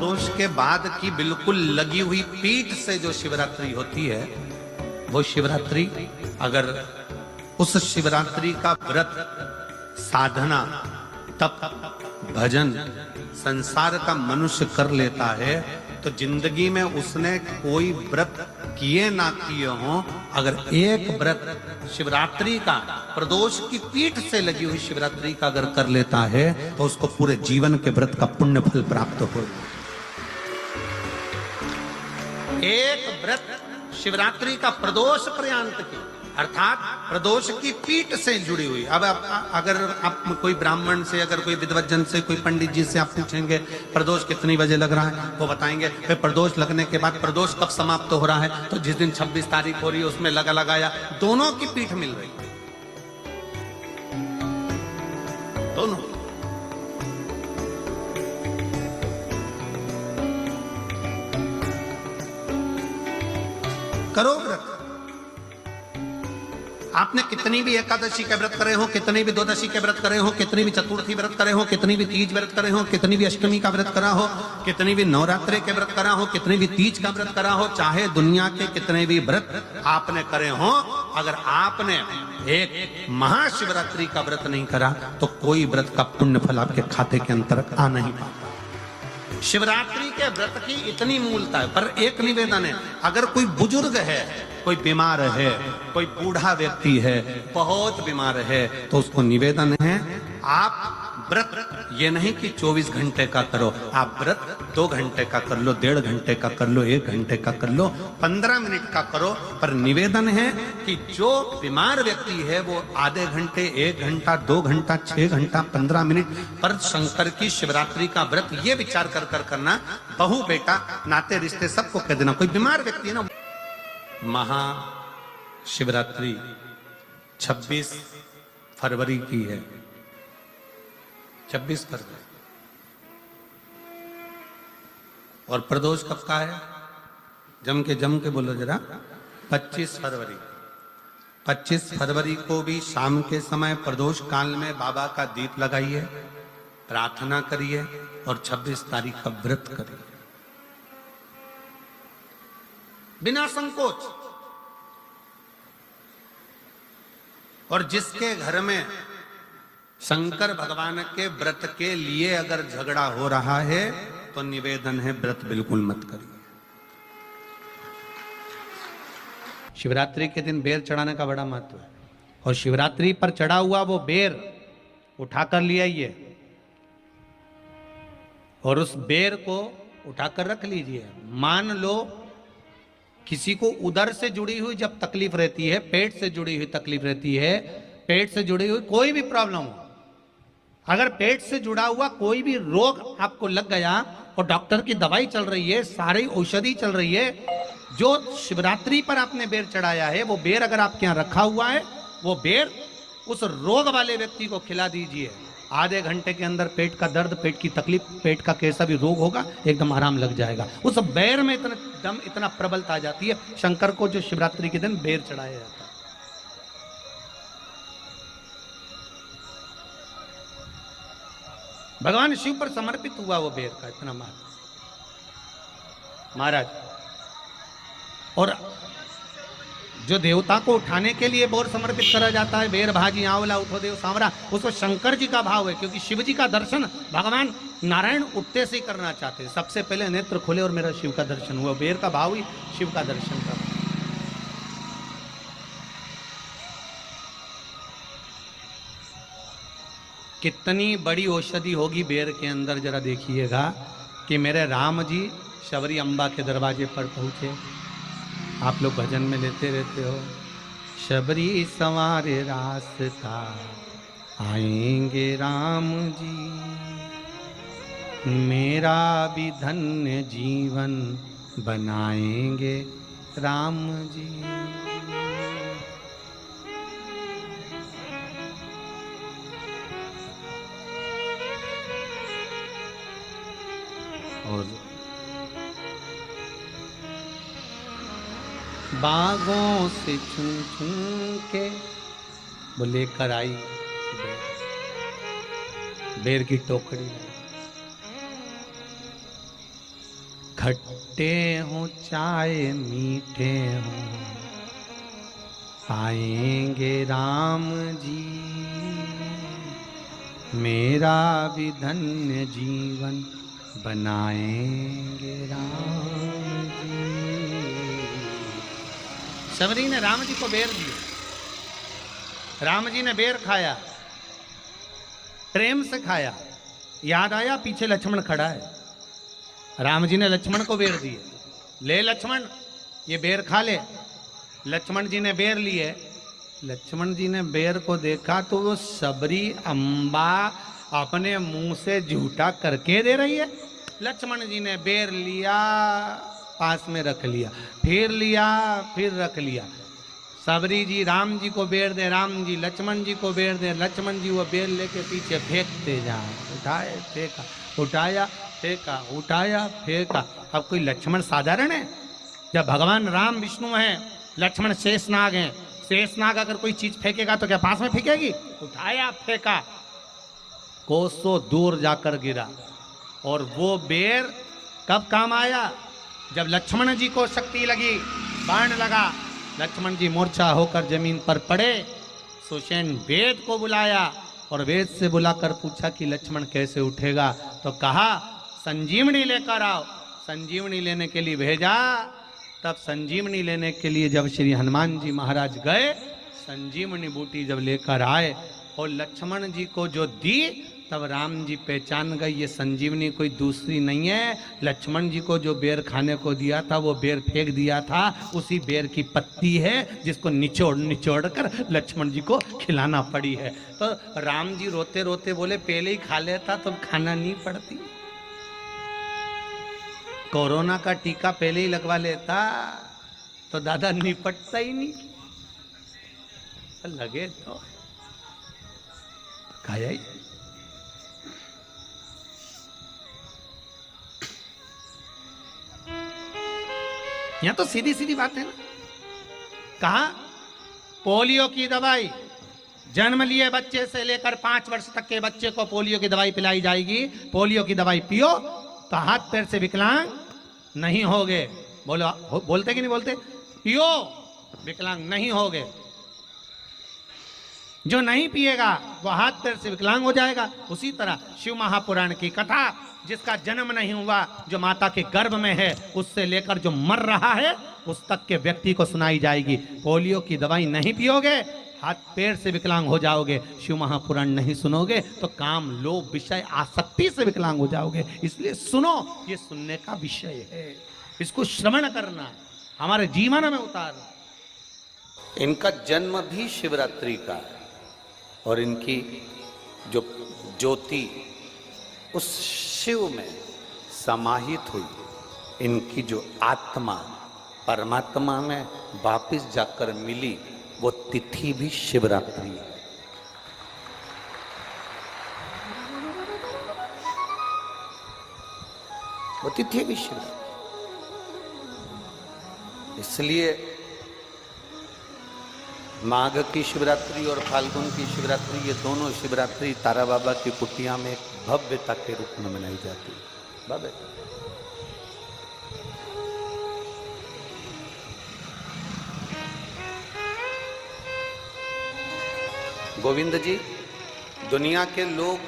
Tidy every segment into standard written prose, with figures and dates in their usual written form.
प्रदोष के बाद की बिल्कुल लगी हुई पीठ से जो शिवरात्रि होती है, वो शिवरात्रि अगर उस शिवरात्रि का व्रत, साधना, तप, भजन, संसार का मनुष्य कर लेता है तो जिंदगी में उसने कोई व्रत किए ना किए हो, अगर एक व्रत शिवरात्रि का, प्रदोष की पीठ से लगी हुई शिवरात्रि का अगर कर लेता है तो उसको पूरे जीवन के व्रत का पुण्य फल प्राप्त हो। एक व्रत शिवरात्रि का प्रदोष पर्यंत की, अर्थात प्रदोष की पीठ से जुड़ी हुई। अब अगर आप कोई ब्राह्मण से, अगर कोई विद्वज्जन से, कोई पंडित जी से आप पूछेंगे प्रदोष कितनी बजे लग रहा है, वो बताएंगे फिर प्रदोष लगने के बाद प्रदोष कब समाप्त हो रहा है, तो जिस दिन 26 तारीख हो रही है उसमें लगाया। दोनों की पीठ मिल रही है, दोनों। करो व्रत। आपने कितनी भी एकादशी के व्रत करे हो, कितनी भी द्वादशी के व्रत करे हो, कितनी भी चतुर्थी व्रत करे हो, कितनी भी तीज व्रत करे हो, कितनी भी अष्टमी का व्रत करा हो, कितनी भी नवरात्रे के व्रत करा हो, कितनी भी तीज का व्रत करा हो, चाहे दुनिया के कितने भी व्रत आपने करे हो, अगर आपने एक महाशिवरात्रि का व्रत नहीं करा तो कोई व्रत का पुण्य फल आपके खाते के अंतर्गत आ नहीं पाता। शिवरात्रि के व्रत की इतनी मूलता है। पर एक निवेदन है, अगर कोई बुजुर्ग है, कोई बीमार है, कोई बूढ़ा व्यक्ति है, बहुत बीमार है, तो उसको निवेदन है आप व्रत ये नहीं कि 24 घंटे का करो, आप व्रत 2 घंटे का कर लो, 1.5 घंटे का कर लो, 1 घंटे का कर लो, 15 मिनट का करो। पर निवेदन है कि जो बीमार व्यक्ति है वो आधे घंटे, 1 घंटा, 2 घंटा, 6 घंटा, 15 मिनट पर शंकर की शिवरात्रि का व्रत ये विचार कर करना, बहू बेटा नाते रिश्ते सबको कह देना। कोई बीमार व्यक्ति है ना, महाशिवरात्रि 26 फरवरी की है, 26 फरवरी। और प्रदोष कब का है? जम के बोलो जरा। 25 फरवरी। 25 फरवरी को भी शाम के समय प्रदोष काल में बाबा का दीप लगाइए, प्रार्थना करिए और 26 तारीख का व्रत करिए बिना संकोच। और जिसके घर में शंकर भगवान के व्रत के लिए अगर झगड़ा हो रहा है तो निवेदन है व्रत बिल्कुल मत करिए। शिवरात्रि के दिन बेर चढ़ाने का बड़ा महत्व है, और शिवरात्रि पर चढ़ा हुआ वो बेर उठाकर ले आइए और उस बेर को उठाकर रख लीजिए। मान लो किसी को उदर से जुड़ी हुई जब तकलीफ रहती है, पेट से जुड़ी हुई तकलीफ रहती है, पेट से जुड़ी हुई कोई भी प्रॉब्लम हो, अगर पेट से जुड़ा हुआ कोई भी रोग आपको लग गया और डॉक्टर की दवाई चल रही है, सारी औषधि चल रही है, जो शिवरात्रि पर आपने बेर चढ़ाया है वो बेर अगर आपके यहाँ रखा हुआ है, वो बेर उस रोग वाले व्यक्ति को खिला दीजिए। आधे घंटे के अंदर पेट का दर्द, पेट की तकलीफ, पेट का कैसा भी रोग होगा एकदम आराम लग जाएगा। उस बेर में इतना दम, इतना प्रबलता आ जाती है। शंकर को जो शिवरात्रि के दिन बेर चढ़ाया जाता है, भगवान शिव पर समर्पित हुआ वो बेर का इतना महाराज। और जो देवता को उठाने के लिए बोर समर्पित करा जाता है, बेर भाजी आंवला उठो देव सांवरा, उसको शंकर जी का भाव है, क्योंकि शिव जी का दर्शन भगवान नारायण उठते से ही करना चाहते हैं। सबसे पहले नेत्र खोले और मेरा शिव का दर्शन हुआ, बेर का भाव ही शिव का दर्शन का। कितनी बड़ी औषधि होगी बेर के अंदर, जरा देखिएगा कि मेरे राम जी शबरी अम्बा के दरवाजे पर पहुंचे। आप लोग भजन में लेते रहते हो, शबरी संवारे रास्ता आएंगे राम जी, मेरा भी धन्य जीवन बनाएंगे राम जी। और बागों से चुन चुन के वो लेकर आई बेर की टोकरी। खट्टे हों चाहे मीठे हों, आएंगे राम जी, मेरा भी धन्य जीवन बनाएंगे राम जी। सबरी ने राम जी को बेर दिया, राम जी ने बेर खाया, प्रेम से खाया। याद आया पीछे लक्ष्मण खड़ा है, राम जी ने लक्ष्मण को बेर दिए, ले लक्ष्मण ये बेर खा ले। लक्ष्मण जी ने बेर लिए, लक्ष्मण जी ने बेर को देखा तो वो सबरी अम्बा अपने मुंह से झूठा करके दे रही है। लक्ष्मण जी ने बेर लिया, पास में रख लिया, फिर लिया, फिर रख लिया। सबरी जी राम जी को बेर दे, राम जी लक्ष्मण जी को बेर दे, लक्ष्मण जी वो बेर लेके पीछे फेंकते जाए, उठाए फेंका, उठाया फेंका, उठाया फेंका। अब कोई लक्ष्मण साधारण है? जब भगवान राम विष्णु हैं, लक्ष्मण शेषनाग हैं, शेषनाग अगर कोई चीज फेंकेगा तो क्या पास में फेंकेगी? उठाया फेंका, कोसों दूर जाकर गिरा। और वो बेर कब काम आया? जब लक्ष्मण जी को शक्ति लगी, बाण लगा, लक्ष्मण जी मूर्छा होकर जमीन पर पड़े। सुषेण वेद को बुलाया और वेद से बुलाकर पूछा कि लक्ष्मण कैसे उठेगा? तो कहा संजीवनी लेकर आओ। संजीवनी लेने के लिए भेजा। तब संजीवनी लेने के लिए जब श्री हनुमान जी महाराज गए, संजीवनी बूटी जब लेकर आए और लक्ष्मण जी को जो दी, तब राम जी पहचान गए ये संजीवनी कोई दूसरी नहीं है। लक्ष्मण जी को जो बेर खाने को दिया था वो बेर फेंक दिया था, उसी बेर की पत्ती है जिसको निचोड़ निचोड़ कर लक्ष्मण जी को खिलाना पड़ी है। तो राम जी रोते रोते बोले पहले ही खा लेता तो खाना नहीं पड़ती। कोरोना का टीका पहले ही लगवा लेता तो दादा निपटता ही नहीं, लगे तो खाया ही। यहां तो सीधी सीधी बात है ना। कहा पोलियो की दवाई जन्म लिए बच्चे से लेकर 5 वर्ष तक के बच्चे को पोलियो की दवाई पिलाई जाएगी। पोलियो की दवाई पियो तो हाथ पैर से विकलांग नहीं होगे। बोलो, बोलते कि नहीं बोलते? पियो विकलांग नहीं होगे। जो नहीं पिएगा वो हाथ पैर से विकलांग हो जाएगा। उसी तरह शिव महापुराण की कथा, जिसका जन्म नहीं हुआ, जो माता के गर्भ में है, उससे लेकर जो मर रहा है उस तक के व्यक्ति को सुनाई जाएगी। पोलियो की दवाई नहीं पियोगे, हाथ पैर से विकलांग हो जाओगे। शिव महापुराण नहीं सुनोगे तो काम, लोभ, विषय, आसक्ति से विकलांग हो जाओगे। इसलिए सुनो, ये सुनने का विषय है, इसको श्रवण करना, हमारे जीवन में उतारना। इनका जन्म भी शिवरात्रि का है और इनकी जो ज्योति उस शिव में समाहित हुई, इनकी जो आत्मा परमात्मा में वापिस जाकर मिली, वो तिथि भी शिवरात्रि है। वो तिथि भी शिवरात्रि। इसलिए माघ की शिवरात्रि और फाल्गुन की शिवरात्रि, ये दोनों शिवरात्रि तारा बाबा की कुटिया में एक भव्यता के रूप में मनाई जाती है। भव्य गोविंद जी, दुनिया के लोग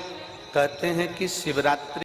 कहते हैं कि शिवरात्रि